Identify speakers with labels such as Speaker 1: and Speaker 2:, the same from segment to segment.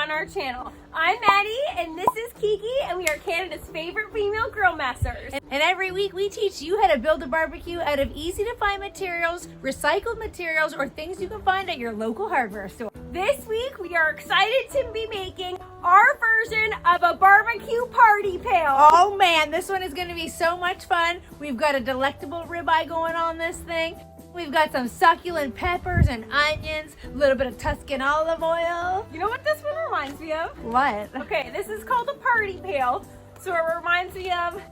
Speaker 1: on our channel. I'm Maddie and this is Kiki and we are Canada's favorite female grill masters.
Speaker 2: And every week we teach you how to build a barbecue out of easy to find materials, recycled materials, or things you can find at your local hardware store.
Speaker 1: This week we are excited to be making our version of a barbecue party pail.
Speaker 2: Oh man, this one is going to be so much fun. We've got a delectable ribeye going on this thing. We've got some succulent peppers and onions, a little bit of Tuscan olive oil.
Speaker 1: You know what this one reminds me of?
Speaker 2: What?
Speaker 1: Okay, this is called a party pail. So it reminds me of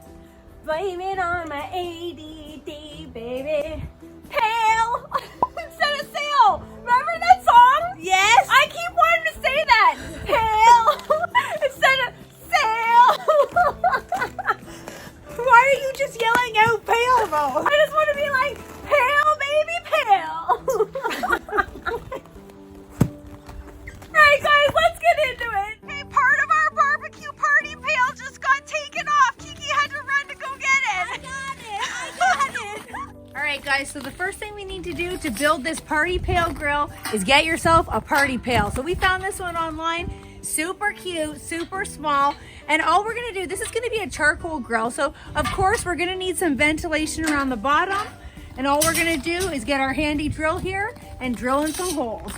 Speaker 1: blame it on my ADD, baby. Pail instead of sail. Remember that song?
Speaker 2: Yes.
Speaker 1: I keep wanting to say that. Pail instead of sail.
Speaker 2: Why are you just yelling out pail though?
Speaker 1: I just want to be like, pail, baby, pail. Alright guys, let's get into it. Hey, part of our barbecue party pail just got taken off. Kiki had to run to go get it. I got it.
Speaker 2: All right guys, so the first thing we need to do to build this party pail grill is get yourself a party pail. So we found this one online, super cute, super small. And all we're gonna do, this is gonna be a charcoal grill. So of course we're gonna need some ventilation around the bottom. And all we're gonna do is get our handy drill here and drill in some holes.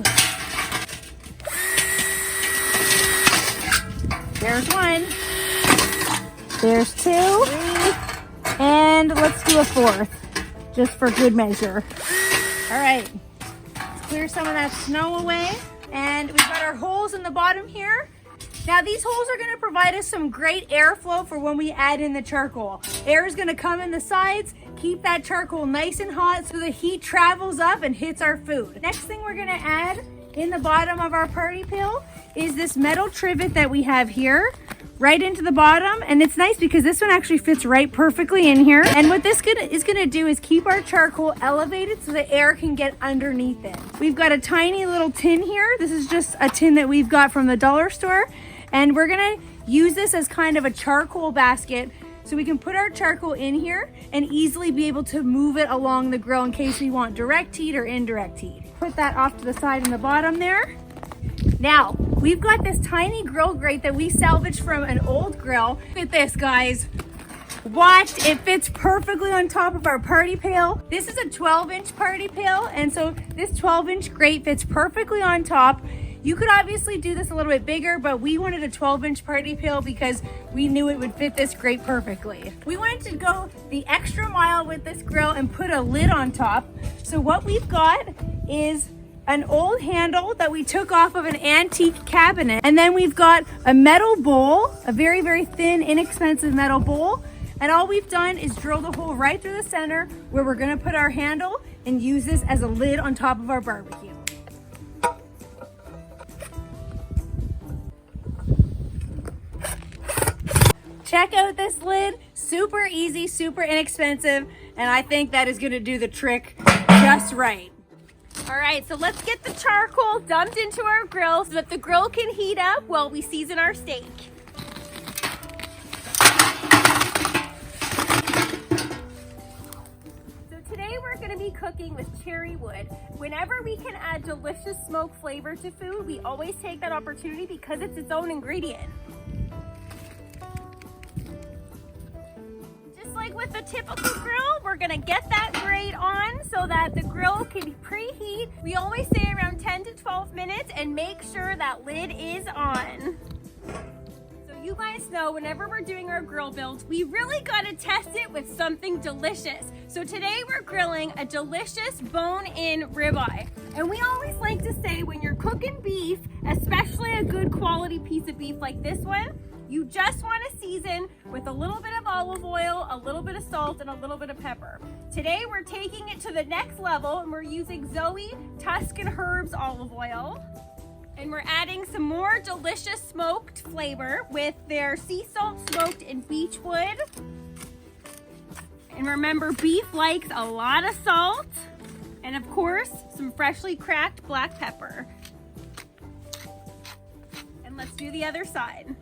Speaker 2: There's one, there's two, and let's do a fourth, just for good measure. All right, let's clear some of that snow away. And we've got our holes in the bottom here. Now these holes are gonna provide us some great airflow for when we add in the charcoal. Air is gonna come in the sides, keep that charcoal nice and hot so the heat travels up and hits our food. Next thing we're gonna add in the bottom of our party pail is this metal trivet that we have here, right into the bottom. And it's nice because this one actually fits right perfectly in here. And what this is gonna do is keep our charcoal elevated so the air can get underneath it. We've got a tiny little tin here. This is just a tin that we've got from the dollar store. And we're gonna use this as kind of a charcoal basket so we can put our charcoal in here and easily be able to move it along the grill in case we want direct heat or indirect heat. Put that off to the side in the bottom there. Now, we've got this tiny grill grate that we salvaged from an old grill. Look at this, guys. Watch, it fits perfectly on top of our party pail. This is a 12-inch party pail, and so this 12-inch grate fits perfectly on top. You could obviously do this a little bit bigger, but we wanted a 12-inch party pail because we knew it would fit this grate perfectly. We wanted to go the extra mile with this grill and put a lid on top. So what we've got is an old handle that we took off of an antique cabinet. And then we've got a metal bowl, a very, very thin, inexpensive metal bowl. And all we've done is drill the hole right through the center where we're gonna put our handle and use this as a lid on top of our barbecue. Check out this lid, super easy, super inexpensive, and I think that is gonna do the trick just right.
Speaker 1: All right, so let's get the charcoal dumped into our grill so that the grill can heat up while we season our steak. So today we're gonna be cooking with cherry wood. Whenever we can add delicious smoke flavor to food, we always take that opportunity because it's its own ingredient. Like with the typical grill, we're gonna get that grate on so that the grill can preheat. We always say around 10 to 12 minutes and make sure that lid is on. So you guys know whenever we're doing our grill builds, we really gotta test it with something delicious. So today we're grilling a delicious bone-in ribeye. And we always like to say when you're cooking beef, especially a good quality piece of beef like this one, you just want to season with a little bit of olive oil, a little bit of salt, and a little bit of pepper. Today we're taking it to the next level and we're using Zoe Tuscan Herbs olive oil. And we're adding some more delicious smoked flavor with their sea salt smoked in beech wood. And remember, beef likes a lot of salt. And of course, some freshly cracked black pepper. And let's do the other side.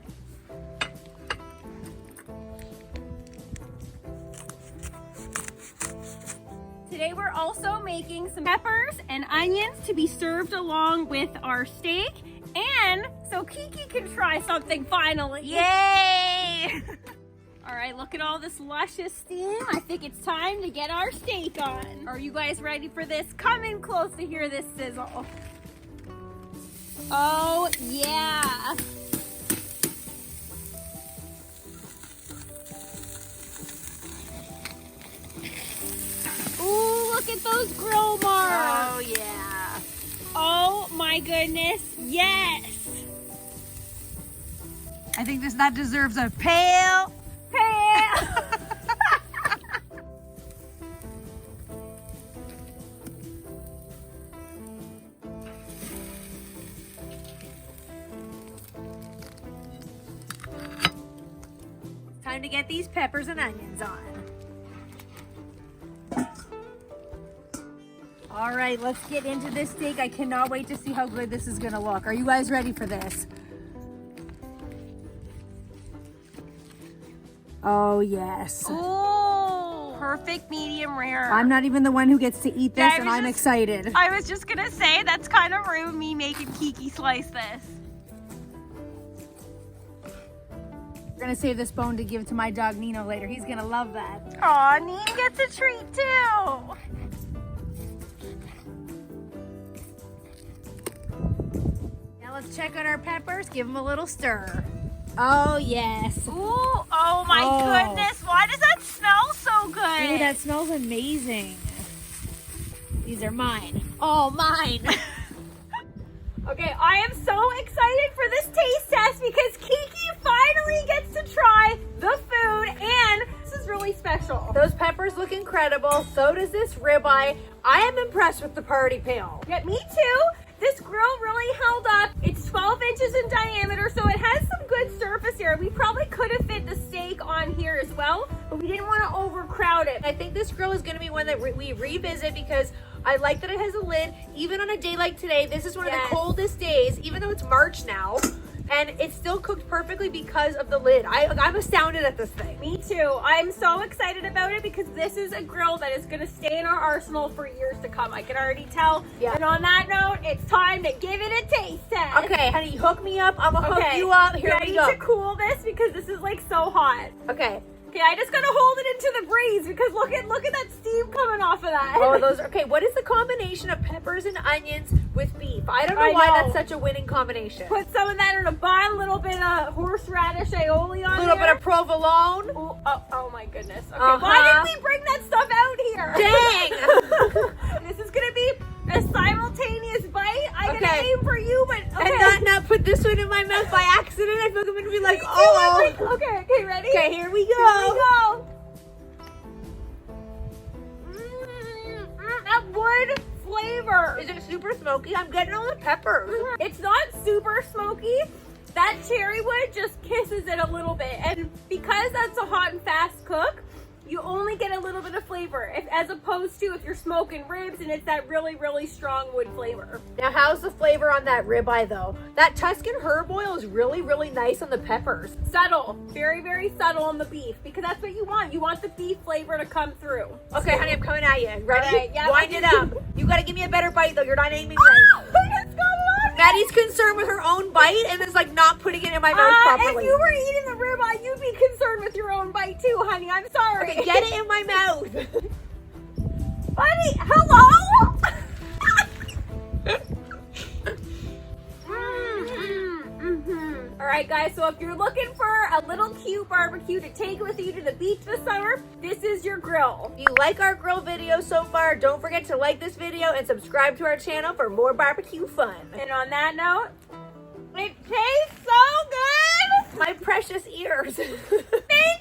Speaker 1: Today we're also making some peppers and onions to be served along with our steak, again so Kiki can try something finally.
Speaker 2: Yay!
Speaker 1: All right, look at all this luscious steam. I think it's time to get our steak on. Are you guys ready for this? Come in close to hear this sizzle. Oh, yeah. Ooh, look at those grill marks.
Speaker 2: Oh, yeah.
Speaker 1: Oh, my goodness. Yes.
Speaker 2: I think that deserves a PAIL.
Speaker 1: PAIL.
Speaker 2: Time to get these peppers and onions on. All right, let's get into this steak. I cannot wait to see how good this is gonna look. Are you guys ready for this? Oh, yes.
Speaker 1: Ooh, perfect medium rare.
Speaker 2: I'm not even the one who gets to eat this,
Speaker 1: Yeah,
Speaker 2: and I'm excited.
Speaker 1: I was just gonna say, that's kind of rude, me making Kiki slice this.
Speaker 2: We're gonna save this bone to give to my dog Nino later. He's gonna love that.
Speaker 1: Aw, Nene gets a treat too.
Speaker 2: Now let's check out our peppers. Give them a little stir. Oh, yes.
Speaker 1: Ooh, oh my goodness. Why does that smell so good?
Speaker 2: Ooh, that smells amazing. These are mine.
Speaker 1: Oh, mine. Okay, I am so excited for this taste test because Kiki finally gets to try the food, and this is really special.
Speaker 2: Those peppers look incredible. So does this ribeye. I am impressed with the party pail.
Speaker 1: Yeah, me too. This grill really held up. It's 12 inches in diameter, so it has some good surface area. We probably could have fit the steak on here as well, but we didn't want to overcrowd it.
Speaker 2: I think this grill is going to be one that we revisit because I like that it has a lid. Even on a day like today, this is one of the coldest days, even though it's March now, and it's still cooked perfectly because of the lid. I'm astounded at this thing.
Speaker 1: Me too. I'm so excited about it because this is a grill that is going to stay in our arsenal for years to come. I can already tell.
Speaker 2: Yeah.
Speaker 1: And on that note, it's time to give it a taste test.
Speaker 2: Okay, honey, hook me up. I'm gonna hook you up. Here we go.
Speaker 1: I need to cool this because this is like so hot.
Speaker 2: Okay.
Speaker 1: Okay, I just gotta hold it into the breeze because look at that steam coming off of that.
Speaker 2: Oh, those are, okay, what is the combination of peppers and onions with beef? I don't know why that's such a winning combination.
Speaker 1: Put some of that in a bun, a little bit of horseradish aioli on
Speaker 2: A little bit of provolone.
Speaker 1: Ooh, oh my goodness. Okay, why didn't we bring that stuff out here?
Speaker 2: Dang!
Speaker 1: This is gonna be a simultaneous bite. I'm gonna aim for you, but
Speaker 2: and not put this one in my mouth by accident. I feel like I'm gonna be like, oh.
Speaker 1: Okay, ready?
Speaker 2: Okay, here we go.
Speaker 1: Here we go. That wood flavor.
Speaker 2: Is it super smoky? I'm getting all the peppers.
Speaker 1: It's not super smoky. That cherry wood just kisses it a little bit. And because that's a hot and fast cook, you only get a little bit of flavor, as opposed to if you're smoking ribs and it's that really, really strong wood flavor.
Speaker 2: Now, how's the flavor on that ribeye, though? That Tuscan herb oil is really, really nice on the peppers.
Speaker 1: Subtle, very, very subtle on the beef, because that's what you want. You want the beef flavor to come through.
Speaker 2: Okay, honey, I'm coming at you. Ready?
Speaker 1: All right, yeah,
Speaker 2: wind it up. You gotta give me a better bite, though. You're not aiming right.
Speaker 1: What's going on?
Speaker 2: Maddie's concerned with her own bite and is like not putting it in my mouth properly.
Speaker 1: If you were eating the ribeye, you'd be concerned with your own bite too, honey. I'm sorry.
Speaker 2: Okay, get it in my mouth.
Speaker 1: Honey, hello? All right, guys, so if you're looking for a little cute barbecue to take with you to the beach this summer, this is your grill.
Speaker 2: If you like our grill video so far, don't forget to like this video and subscribe to our channel for more barbecue fun.
Speaker 1: And on that note, it tastes so good.
Speaker 2: My precious ears.
Speaker 1: Thank